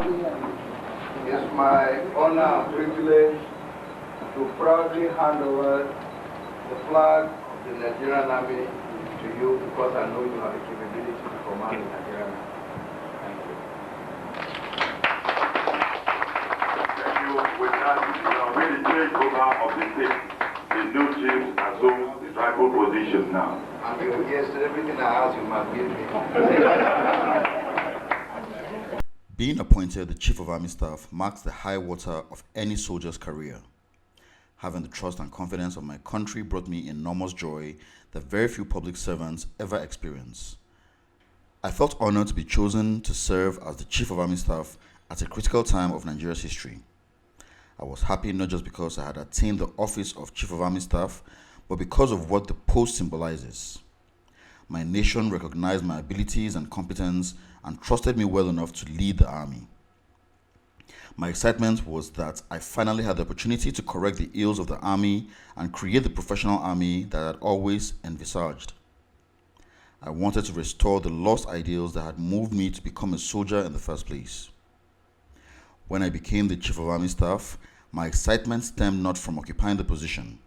It's my honor and privilege to proudly hand over the flag of the Nigerian Army to you because I know you have the capability to command the Nigerian Army. Thank you. Thank you. With that, we are ready to take over of the state. The new chiefs assume the tribal position now. And yesterday, everything I asked you must give me. Being appointed the Chief of Army Staff marks the high water of any soldier's career. Having the trust and confidence of my country brought me enormous joy that very few public servants ever experience. I felt honored to be chosen to serve as the Chief of Army Staff at a critical time of Nigeria's history. I was happy not just because I had attained the office of Chief of Army Staff, but because of what the post symbolizes. My nation recognized my abilities and competence and trusted me well enough to lead the army. My excitement was that I finally had the opportunity to correct the ills of the army and create the professional army that I had always envisaged. I wanted to restore the lost ideals that had moved me to become a soldier in the first place. When I became the Chief of Army Staff, my excitement stemmed not from occupying the position.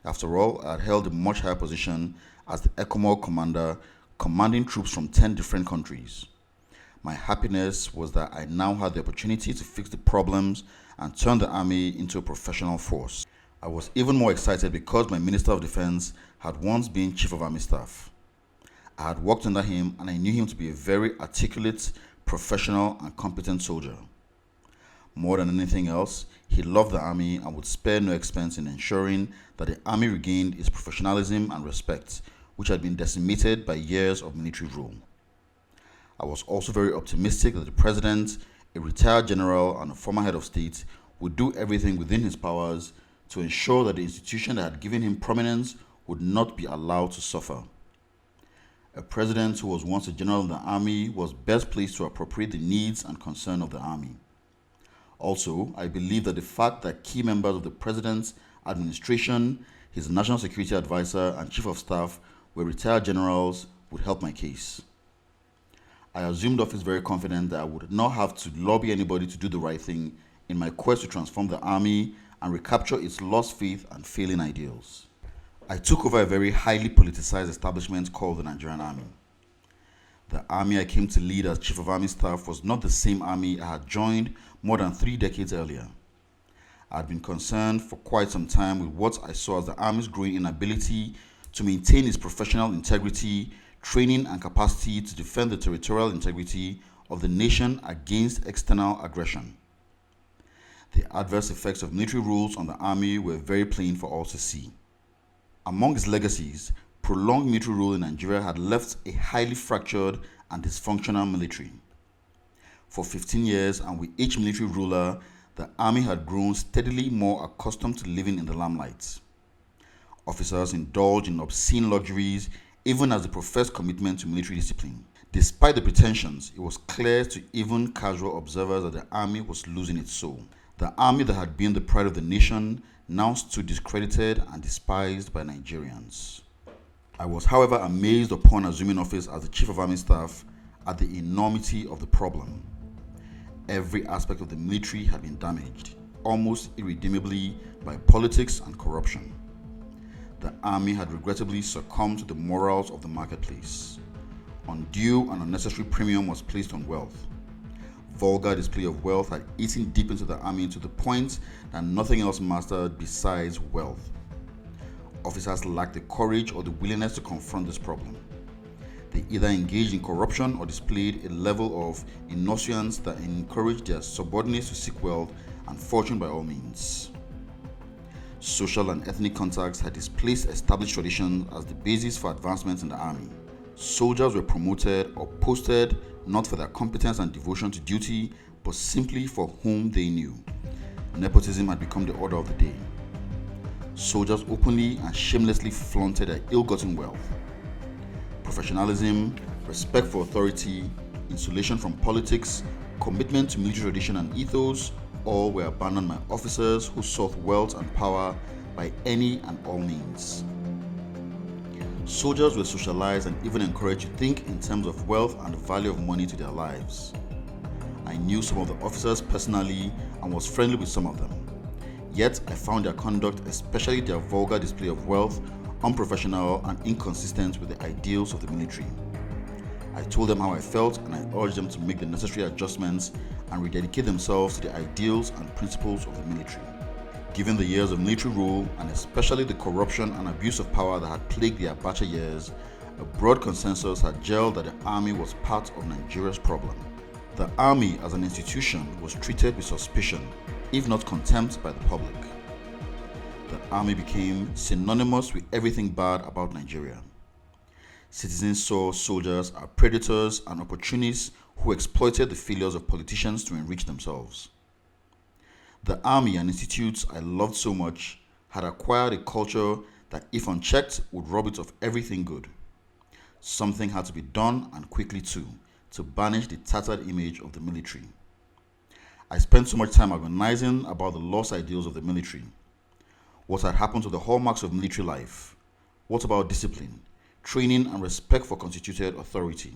After all, I had held a much higher position as the ECOMOG commander, commanding troops from 10 different countries. My happiness was that I now had the opportunity to fix the problems and turn the army into a professional force. I was even more excited because my Minister of Defense had once been Chief of Army Staff. I had worked under him and I knew him to be a very articulate, professional and competent soldier. More than anything else, he loved the army and would spare no expense in ensuring that the army regained its professionalism and respect, which had been decimated by years of military rule. I was also very optimistic that the president, a retired general and a former head of state, would do everything within his powers to ensure that the institution that had given him prominence would not be allowed to suffer. A president who was once a general in the army was best placed to appropriate the needs and concern of the army. Also, I believe that the fact that key members of the president's administration, his national security advisor and chief of staff were retired generals would help my case. I assumed office very confident that I would not have to lobby anybody to do the right thing in my quest to transform the army and recapture its lost faith and failing ideals. I took over a very highly politicized establishment called the Nigerian Army. The army I came to lead as Chief of Army Staff was not the same army I had joined more than 3 decades earlier. I had been concerned for quite some time with what I saw as the army's growing inability to maintain its professional integrity, training and capacity to defend the territorial integrity of the nation against external aggression. The adverse effects of military rules on the army were very plain for all to see. Among its legacies, prolonged military rule in Nigeria had left a highly fractured and dysfunctional military. For 15 years, and with each military ruler, the army had grown steadily more accustomed to living in the limelight. Officers indulged in obscene luxuries, even as they professed commitment to military discipline. Despite the pretensions, it was clear to even casual observers that the army was losing its soul. The army that had been the pride of the nation now stood discredited and despised by Nigerians. I was, however, amazed upon assuming office as the Chief of Army Staff at the enormity of the problem. Every aspect of the military had been damaged, almost irredeemably, by politics and corruption. The army had regrettably succumbed to the morals of the marketplace. Undue and unnecessary premium was placed on wealth. Vulgar display of wealth had eaten deep into the army to the point that nothing else mattered besides wealth. Officers lacked the courage or the willingness to confront this problem. They either engaged in corruption or displayed a level of insouciance that encouraged their subordinates to seek wealth and fortune by all means. Social and ethnic contacts had displaced established traditions as the basis for advancement in the army. Soldiers were promoted or posted not for their competence and devotion to duty, but simply for whom they knew. Nepotism had become the order of the day. Soldiers openly and shamelessly flaunted their ill-gotten wealth. Professionalism, respect for authority, insulation from politics, commitment to military tradition and ethos, all were abandoned by officers who sought wealth and power by any and all means. Soldiers were socialized and even encouraged to think in terms of wealth and the value of money to their lives. I knew some of the officers personally and was friendly with some of them. Yet, I found their conduct, especially their vulgar display of wealth, unprofessional and inconsistent with the ideals of the military. I told them how I felt and I urged them to make the necessary adjustments and rededicate themselves to the ideals and principles of the military. Given the years of military rule and especially the corruption and abuse of power that had plagued the Abacha years, a broad consensus had gelled that the army was part of Nigeria's problem. The army as an institution was treated with suspicion, if not contempt, by the public. The army became synonymous with everything bad about Nigeria. Citizens saw soldiers as predators and opportunists who exploited the failures of politicians to enrich themselves. The army and institutes I loved so much had acquired a culture that, if unchecked, would rob it of everything good. Something had to be done, and quickly too, to banish the tattered image of the military. I spent so much time agonizing about the lost ideals of the military. What had happened to the hallmarks of military life? What about discipline, training and respect for constituted authority?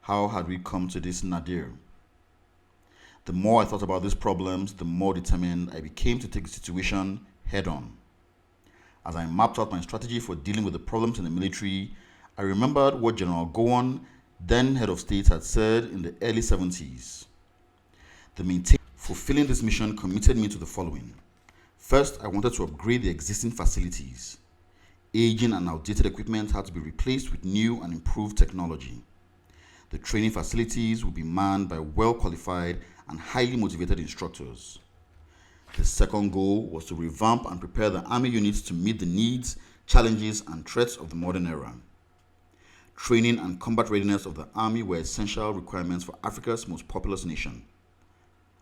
How had we come to this nadir? The more I thought about these problems, the more determined I became to take the situation head on. As I mapped out my strategy for dealing with the problems in the military, I remembered what General Gowon, then head of state, had said in the early 70s. Fulfilling this mission committed me to the following. First, I wanted to upgrade the existing facilities. Aging and outdated equipment had to be replaced with new and improved technology. The training facilities would be manned by well-qualified and highly motivated instructors. The second goal was to revamp and prepare the army units to meet the needs, challenges, and threats of the modern era. Training and combat readiness of the army were essential requirements for Africa's most populous nation.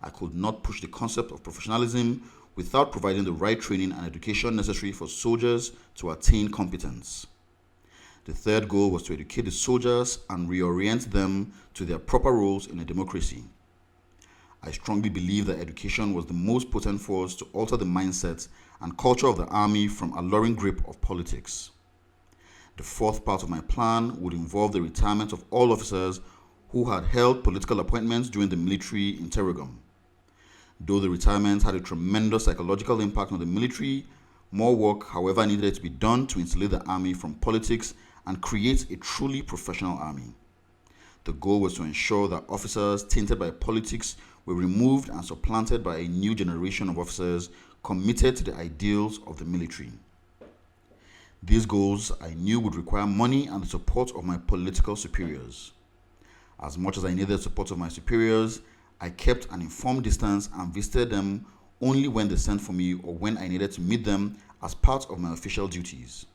I could not push the concept of professionalism without providing the right training and education necessary for soldiers to attain competence. The third goal was to educate the soldiers and reorient them to their proper roles in a democracy. I strongly believe that education was the most potent force to alter the mindset and culture of the army from alluring grip of politics. The fourth part of my plan would involve the retirement of all officers who had held political appointments during the military interregnum. Though the retirement had a tremendous psychological impact on the military, more work, however, needed to be done to insulate the army from politics and create a truly professional army. The goal was to ensure that officers tainted by politics were removed and supplanted by a new generation of officers committed to the ideals of the military. These goals I knew would require money and the support of my political superiors. As much as I needed the support of my superiors, I kept an informed distance and visited them only when they sent for me or when I needed to meet them as part of my official duties.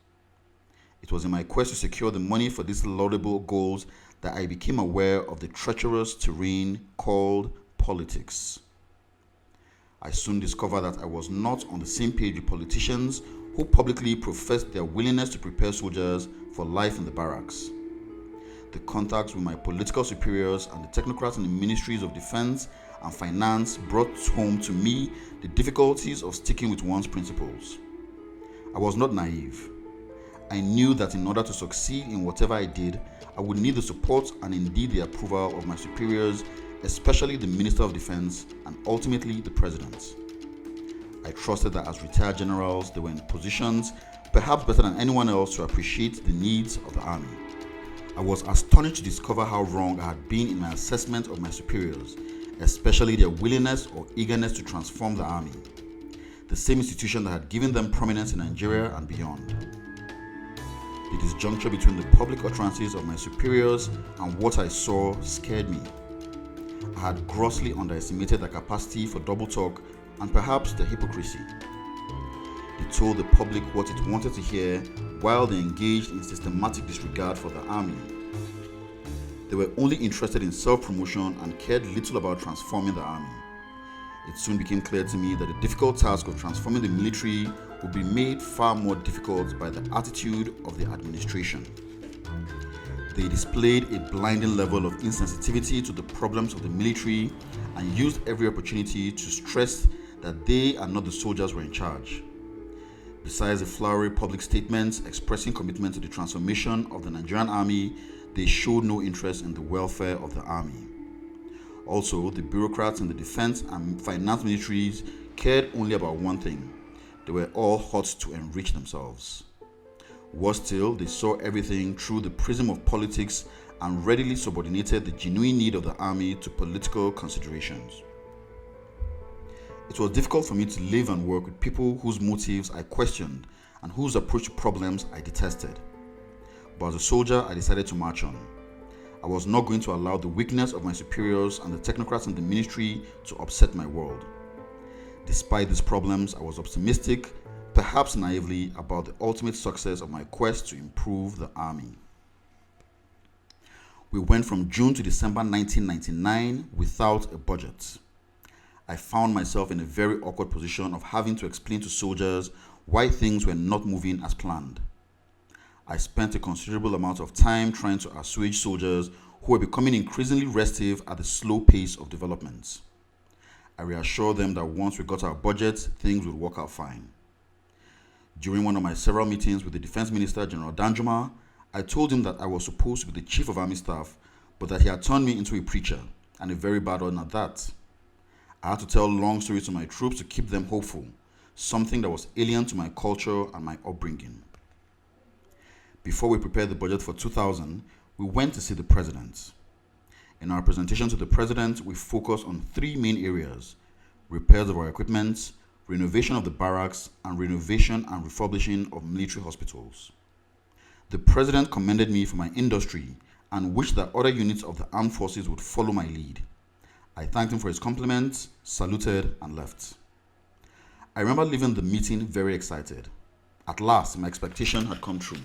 It was in my quest to secure the money for these laudable goals that I became aware of the treacherous terrain called politics. I soon discovered that I was not on the same page with politicians who publicly professed their willingness to prepare soldiers for life in the barracks. The contacts with my political superiors and the technocrats in the ministries of defense and finance brought home to me the difficulties of sticking with one's principles. I was not naive. I knew that in order to succeed in whatever I did, I would need the support and indeed the approval of my superiors, especially the Minister of Defense and ultimately the President. I trusted that as retired generals, they were in positions, perhaps better than anyone else, to appreciate the needs of the army. I was astonished to discover how wrong I had been in my assessment of my superiors, especially their willingness or eagerness to transform the army, the same institution that had given them prominence in Nigeria and beyond. The disjuncture between the public utterances of my superiors and what I saw scared me. I had grossly underestimated their capacity for double talk and perhaps their hypocrisy. They told the public what it wanted to hear while they engaged in systematic disregard for the army. They were only interested in self-promotion and cared little about transforming the army. It soon became clear to me that the difficult task of transforming the military would be made far more difficult by the attitude of the administration. They displayed a blinding level of insensitivity to the problems of the military and used every opportunity to stress that they and not the soldiers were in charge. Besides the flowery public statements expressing commitment to the transformation of the Nigerian army, they showed no interest in the welfare of the army. Also, the bureaucrats in the defense and finance ministries cared only about one thing. They were all hot to enrich themselves. Worse still, they saw everything through the prism of politics and readily subordinated the genuine need of the army to political considerations. It was difficult for me to live and work with people whose motives I questioned and whose approach to problems I detested. But as a soldier, I decided to march on. I was not going to allow the weakness of my superiors and the technocrats in the ministry to upset my world. Despite these problems, I was optimistic, perhaps naively, about the ultimate success of my quest to improve the army. We went from June to December 1999 without a budget. I found myself in a very awkward position of having to explain to soldiers why things were not moving as planned. I spent a considerable amount of time trying to assuage soldiers who were becoming increasingly restive at the slow pace of developments. I reassured them that once we got our budget, things would work out fine. During one of my several meetings with the Defense Minister, General Danjuma, I told him that I was supposed to be the Chief of Army Staff, but that he had turned me into a preacher, and a very bad one at that. I had to tell long stories to my troops to keep them hopeful, something that was alien to my culture and my upbringing. Before we prepared the budget for 2000, we went to see the President. In our presentation to the President, we focused on three main areas: repairs of our equipment, renovation of the barracks, and renovation and refurbishing of military hospitals. The President commended me for my industry and wished that other units of the armed forces would follow my lead. I thanked him for his compliments, saluted, and left. I remember leaving the meeting very excited. At last, my expectation had come true.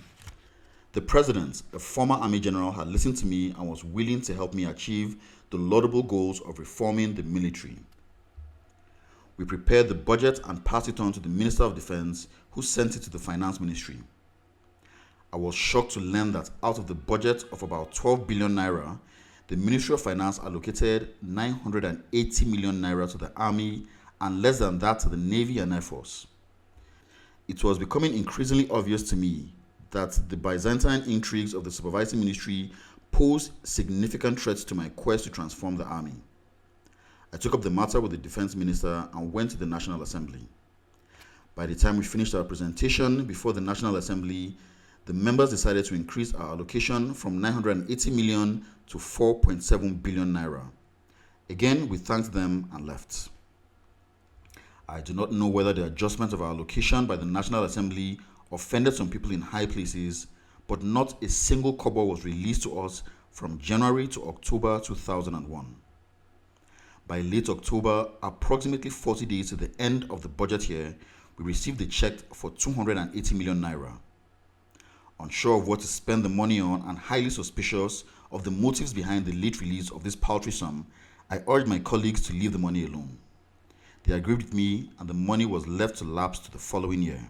The President, a former Army general, had listened to me and was willing to help me achieve the laudable goals of reforming the military. We prepared the budget and passed it on to the Minister of Defense, who sent it to the Finance Ministry. I was shocked to learn that out of the budget of about 12 billion naira, the Ministry of Finance allocated 980 million naira to the Army and less than that to the Navy and Air Force. It was becoming increasingly obvious to me that the Byzantine intrigues of the Supervising Ministry posed significant threats to my quest to transform the Army. I took up the matter with the Defense Minister and went to the National Assembly. By the time we finished our presentation before the National Assembly, the members decided to increase our allocation from 980 million to 4.7 billion naira. Again, we thanked them and left. I do not know whether the adjustment of our allocation by the National Assembly offended some people in high places, but not a single kobo was released to us from January to October 2001. By late October, approximately 40 days to the end of the budget year, we received a check for 280 million naira. Unsure of what to spend the money on and highly suspicious of the motives behind the late release of this paltry sum, I urged my colleagues to leave the money alone. They agreed with me, and the money was left to lapse to the following year.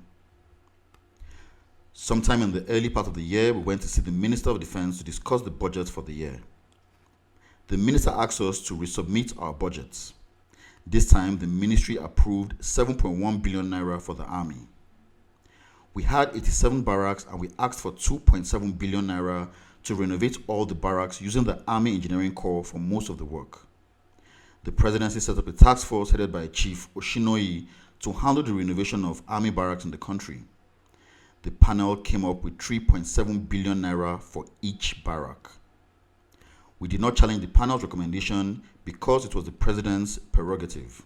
Sometime in the early part of the year, we went to see the Minister of Defense to discuss the budget for the year. The Minister asked us to resubmit our budgets. This time, the Ministry approved 7.1 billion naira for the Army. We had 87 barracks and we asked for 2.7 billion naira to renovate all the barracks using the Army Engineering Corps for most of the work. The Presidency set up a task force headed by Chief Oshinoyi to handle the renovation of Army barracks in the country. The panel came up with 3.7 billion naira for each barrack. We did not challenge the panel's recommendation because it was the President's prerogative.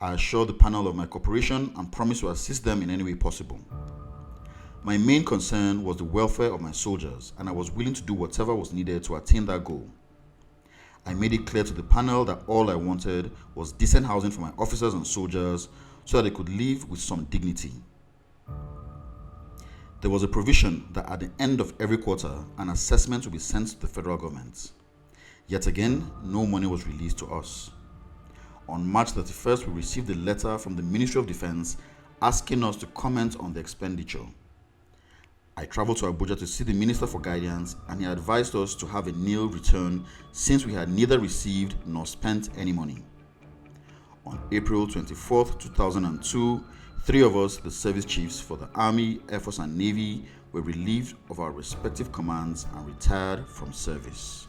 I assured the panel of my cooperation and promised to assist them in any way possible. My main concern was the welfare of my soldiers, and I was willing to do whatever was needed to attain that goal. I made it clear to the panel that all I wanted was decent housing for my officers and soldiers so that they could live with some dignity. There was a provision that at the end of every quarter, an assessment would be sent to the federal government. Yet again, no money was released to us. On March 31st, we received a letter from the Ministry of Defense asking us to comment on the expenditure. I traveled to Abuja to see the Minister for Guidance, and he advised us to have a nil return since we had neither received nor spent any money. On April 24th, 2002, three of us, the service chiefs for the Army, Air Force, and Navy, were relieved of our respective commands and retired from service.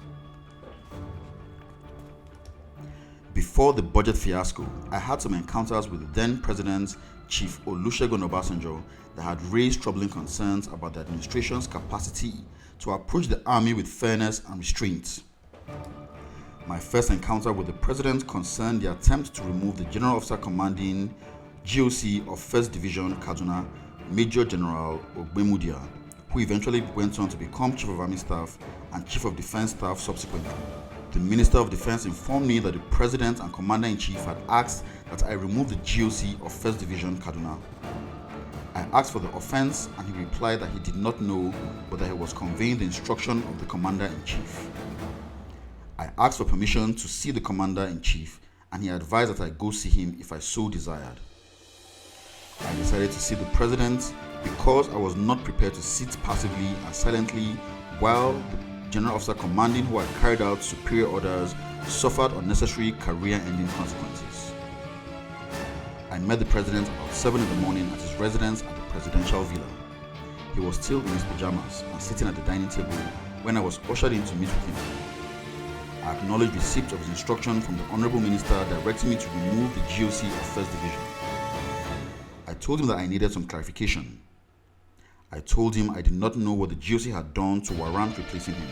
Before the budget fiasco, I had some encounters with the then President Chief Olusegun Obasanjo that had raised troubling concerns about the administration's capacity to approach the army with fairness and restraint. My first encounter with the President concerned the attempt to remove the General Officer Commanding GOC of 1st Division Kaduna, Major General Ogbemudia, who eventually went on to become Chief of Army Staff and Chief of Defense Staff subsequently. The Minister of Defense informed me that the President and Commander-in-Chief had asked that I remove the GOC of 1st Division Kaduna. I asked for the offense and he replied that he did not know whether he was conveying the instruction of the Commander-in-Chief. I asked for permission to see the Commander-in-Chief and he advised that I go see him if I so desired. I decided to see the President because I was not prepared to sit passively and silently while the General Officer Commanding, who had carried out superior orders, suffered unnecessary career-ending consequences. I met the President about 7 in the morning at his residence at the Presidential Villa. He was still in his pajamas and sitting at the dining table when I was ushered in to meet with him. I acknowledged receipt of his instruction from the Honorable Minister directing me to remove the GOC of 1st Division. I told him that I needed some clarification. I told him I did not know what the GOC had done to warrant replacing him.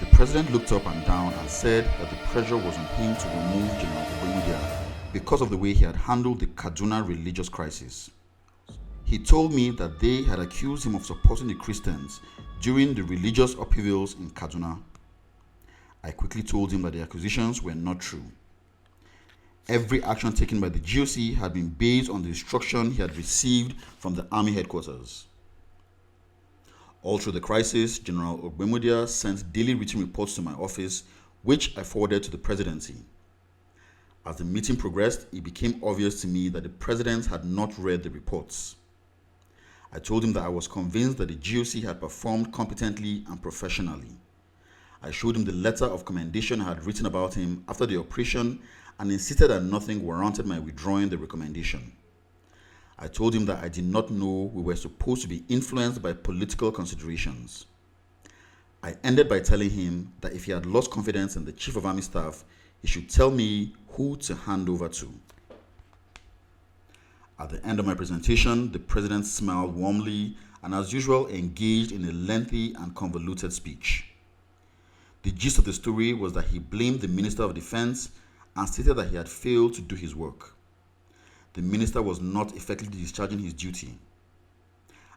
The President looked up and down and said that the pressure was on him to remove General Ogbemudia because of the way he had handled the Kaduna religious crisis. He told me that they had accused him of supporting the Christians during the religious upheavals in Kaduna. I quickly told him that the accusations were not true. Every action taken by the GOC had been based on the instruction he had received from the Army headquarters. All through the crisis, General Ogbemudia sent daily written reports to my office, which I forwarded to the Presidency. As the meeting progressed, it became obvious to me that the President had not read the reports. I told him that I was convinced that the GOC had performed competently and professionally. I showed him the letter of commendation I had written about him after the operation and insisted that nothing warranted my withdrawing the recommendation. I told him that I did not know we were supposed to be influenced by political considerations. I ended by telling him that if he had lost confidence in the Chief of Army Staff, he should tell me who to hand over to. At the end of my presentation, the President smiled warmly and, as usual, engaged in a lengthy and convoluted speech. The gist of the story was that he blamed the Minister of Defense and stated that he had failed to do his work. The minister was not effectively discharging his duty.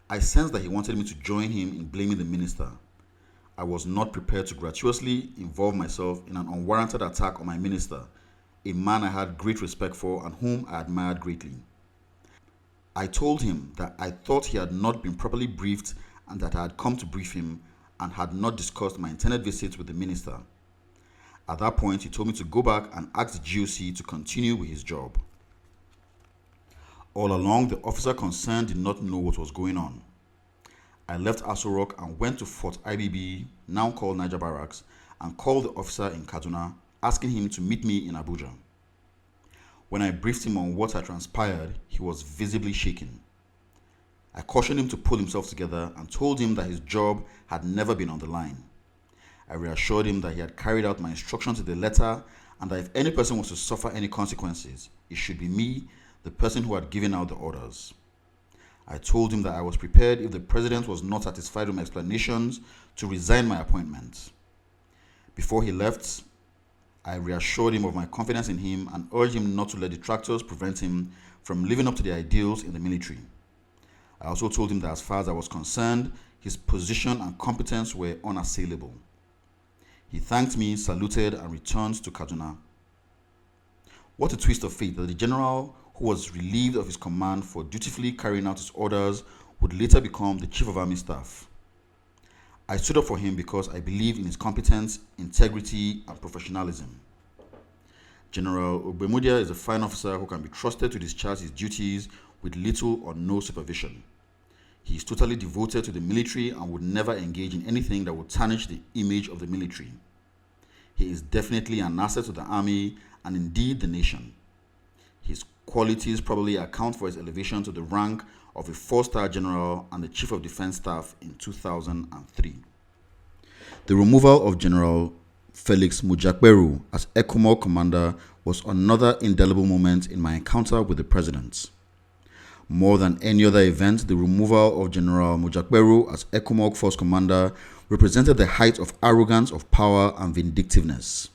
I sensed that he wanted me to join him in blaming the minister. I was not prepared to gratuitously involve myself in an unwarranted attack on my minister, a man I had great respect for and whom I admired greatly. I told him that I thought he had not been properly briefed and that I had come to brief him and had not discussed my intended visit with the minister. At that point, he told me to go back and ask the GOC to continue with his job. All along, the officer concerned did not know what was going on. I left Aso Rock and went to Fort IBB, now called Niger Barracks, and called the officer in Kaduna, asking him to meet me in Abuja. When I briefed him on what had transpired, he was visibly shaken. I cautioned him to pull himself together and told him that his job had never been on the line. I reassured him that he had carried out my instructions to the letter and that if any person was to suffer any consequences, it should be me, the person who had given out the orders. I told him that I was prepared, if the President was not satisfied with my explanations, to resign my appointment. Before he left, I reassured him of my confidence in him and urged him not to let detractors prevent him from living up to the ideals in the military. I also told him that as far as I was concerned, his position and competence were unassailable. He thanked me, saluted, and returned to Kaduna. What a twist of fate that the general who was relieved of his command for dutifully carrying out his orders would later become the Chief of Army Staff. I stood up for him because I believe in his competence, integrity, and professionalism. General Ogbemudia is a fine officer who can be trusted to discharge his duties with little or no supervision. He is totally devoted to the military and would never engage in anything that would tarnish the image of the military. He is definitely an asset to the army and indeed the nation. His qualities probably account for his elevation to the rank of a 4-star general and the Chief of Defense Staff in 2003. The removal of General Felix Mujakberu as ECOMOG commander was another indelible moment in my encounter with the president. More than any other event, the removal of General Mujakberu as ECOMOG force commander represented the height of arrogance of power and vindictiveness.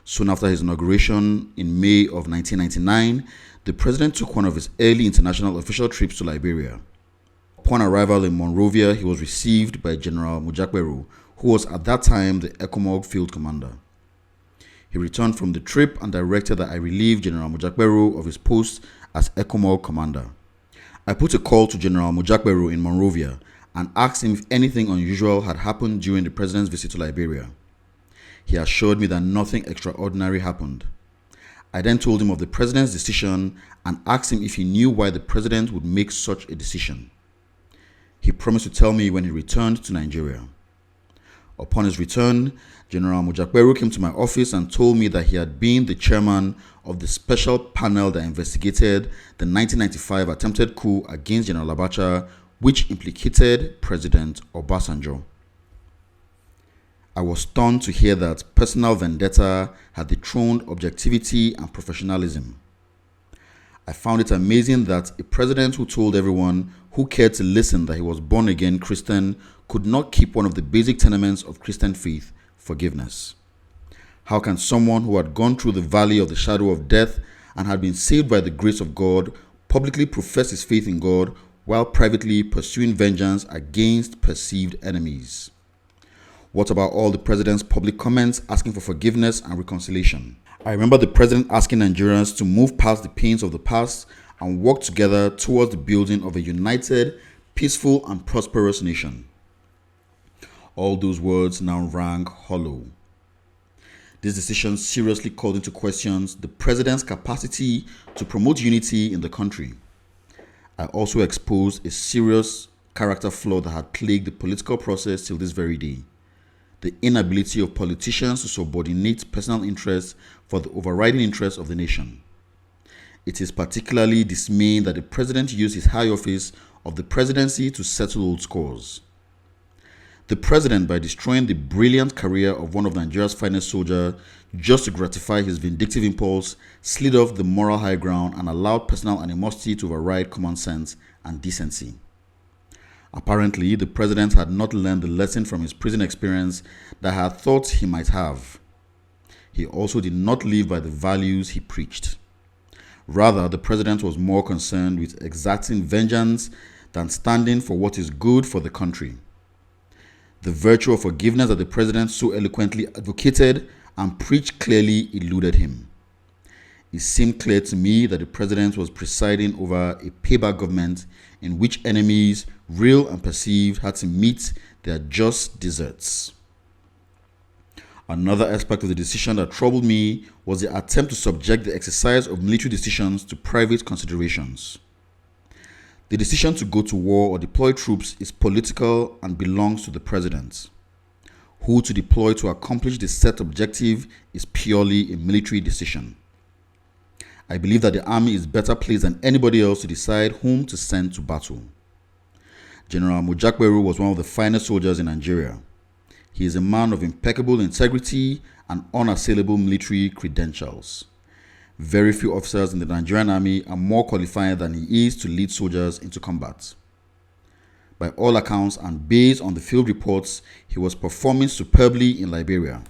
Soon after his inauguration in May of 1999, the president took one of his early international official trips to Liberia. Upon arrival in Monrovia, he was received by General Mujakberu, who was at that time the ECOMOG field commander. He returned from the trip and directed that I relieve General Mujakberu of his post as ECOMOG commander. I put a call to General Mujakberu in Monrovia and asked him if anything unusual had happened during the president's visit to Liberia. He assured me that nothing extraordinary happened. I then told him of the president's decision and asked him if he knew why the president would make such a decision. He promised to tell me when he returned to Nigeria. Upon his return, General Mujakberu came to my office and told me that he had been the chairman of the special panel that investigated the 1995 attempted coup against General Abacha, which implicated President Obasanjo. I was stunned to hear that personal vendetta had dethroned objectivity and professionalism. I found it amazing that a president who told everyone who cared to listen that he was born-again Christian could not keep one of the basic tenements of Christian faith, forgiveness. How can someone who had gone through the valley of the shadow of death and had been saved by the grace of God publicly profess his faith in God while privately pursuing vengeance against perceived enemies? What about all the president's public comments asking for forgiveness and reconciliation? I remember the president asking Nigerians to move past the pains of the past and work together towards the building of a united, peaceful, and prosperous nation. All those words now rang hollow. This decision seriously called into question the president's capacity to promote unity in the country. I also exposed a serious character flaw that had plagued the political process till this very day: the inability of politicians to subordinate personal interests for the overriding interests of the nation. It is particularly dismaying that the president used his high office of the presidency to settle old scores. The president, by destroying the brilliant career of one of Nigeria's finest soldiers just to gratify his vindictive impulse, slid off the moral high ground and allowed personal animosity to override common sense and decency. Apparently, the president had not learned the lesson from his prison experience that I had thought he might have. He also did not live by the values he preached. Rather, the president was more concerned with exacting vengeance than standing for what is good for the country. The virtue of forgiveness that the president so eloquently advocated and preached clearly eluded him. It seemed clear to me that the president was presiding over a payback government in which enemies, real and perceived, had to meet their just deserts. Another aspect of the decision that troubled me was the attempt to subject the exercise of military decisions to private considerations. The decision to go to war or deploy troops is political and belongs to the president. Who to deploy to accomplish the set objective is purely a military decision. I believe that the army is better placed than anybody else to decide whom to send to battle. General Mujakberu was one of the finest soldiers in Nigeria. He is a man of impeccable integrity and unassailable military credentials. Very few officers in the Nigerian army are more qualified than he is to lead soldiers into combat. By all accounts and based on the field reports, he was performing superbly in Liberia.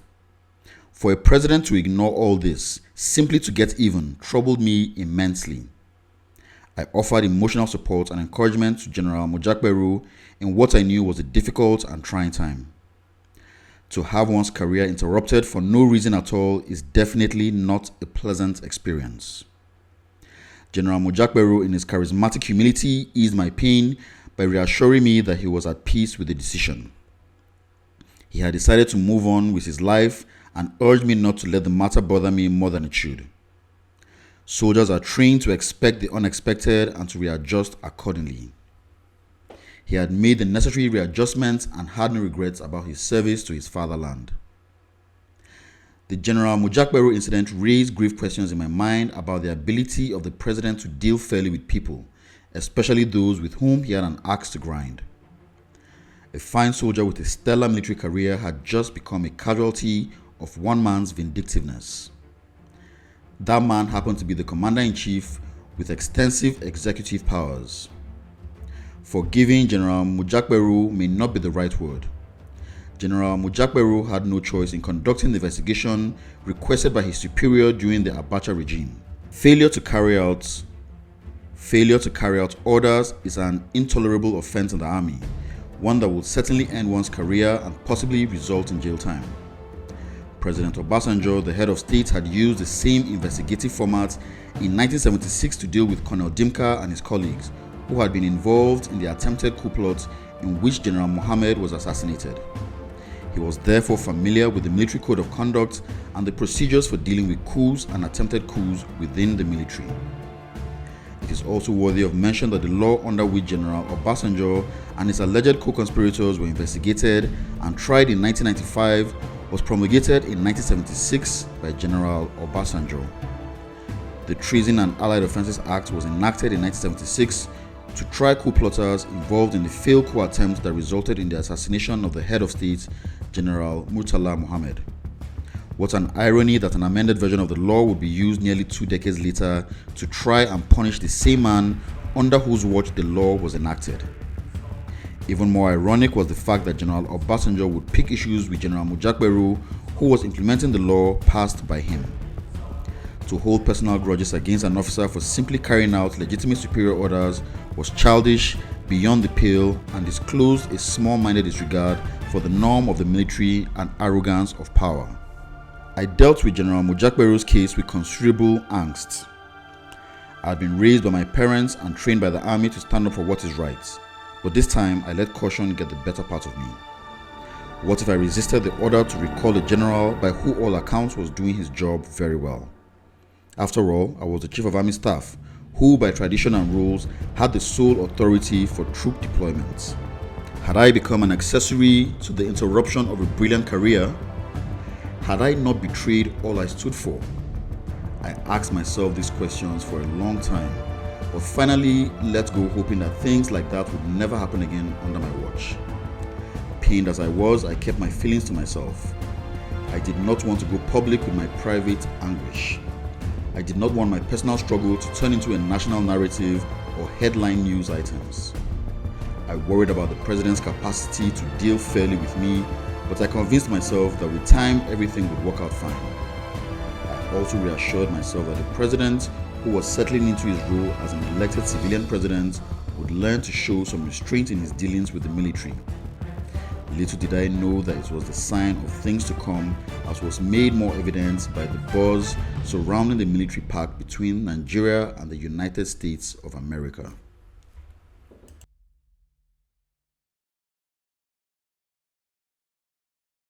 For a president to ignore all this, simply to get even, troubled me immensely. I offered emotional support and encouragement to General Mujakberu in what I knew was a difficult and trying time. To have one's career interrupted for no reason at all is definitely not a pleasant experience. General Mujakberu, in his charismatic humility, eased my pain by reassuring me that he was at peace with the decision. He had decided to move on with his life and urged me not to let the matter bother me more than it should. Soldiers are trained to expect the unexpected and to readjust accordingly. He had made the necessary readjustments and had no regrets about his service to his fatherland. The General Mujakberu incident raised grave questions in my mind about the ability of the president to deal fairly with people, especially those with whom he had an axe to grind. A fine soldier with a stellar military career had just become a casualty of one man's vindictiveness. That man happened to be the commander-in-chief with extensive executive powers. Forgiving General Mujakberu may not be the right word. General Mujakberu had no choice in conducting the investigation requested by his superior during the Abacha regime. Failure to carry out orders is an intolerable offense in the army, one that will certainly end one's career and possibly result in jail time. President Obasanjo, the head of state, had used the same investigative format in 1976 to deal with Colonel Dimka and his colleagues, who had been involved in the attempted coup plot in which General Mohammed was assassinated. He was therefore familiar with the military code of conduct and the procedures for dealing with coups and attempted coups within the military. It is also worthy of mention that the law under which General Obasanjo and his alleged co-conspirators were investigated and tried in 1995 was promulgated in 1976 by General Obasanjo. The Treason and Allied Offences Act was enacted in 1976 to try coup plotters involved in the failed coup attempt that resulted in the assassination of the head of state, General Murtala Mohammed. What an irony that an amended version of the law would be used nearly 2 decades later to try and punish the same man under whose watch the law was enacted. Even more ironic was the fact that General Obasanjo would pick issues with General Mujakberu, who was implementing the law passed by him. To hold personal grudges against an officer for simply carrying out legitimate superior orders was childish, beyond the pale, and disclosed a small-minded disregard for the norm of the military and arrogance of power. I dealt with General Mujakberu's case with considerable angst. I had been raised by my parents and trained by the army to stand up for what is right, but this time I let caution get the better part of me. What if I resisted the order to recall a general by who all accounts was doing his job very well? After all, I was the Chief of Army Staff, who by tradition and rules had the sole authority for troop deployments. Had I become an accessory to the interruption of a brilliant career? Had I not betrayed all I stood for? I asked myself these questions for a long time, but finally let go, hoping that things like that would never happen again under my watch. Pained as I was, I kept my feelings to myself. I did not want to go public with my private anguish. I did not want my personal struggle to turn into a national narrative or headline news items. I worried about the president's capacity to deal fairly with me, but I convinced myself that with time everything would work out fine. I also reassured myself that the president, who was settling into his role as an elected civilian president, would learn to show some restraint in his dealings with the military. Little did I know that it was the sign of things to come, as was made more evident by the buzz surrounding the military pact between Nigeria and the United States of America.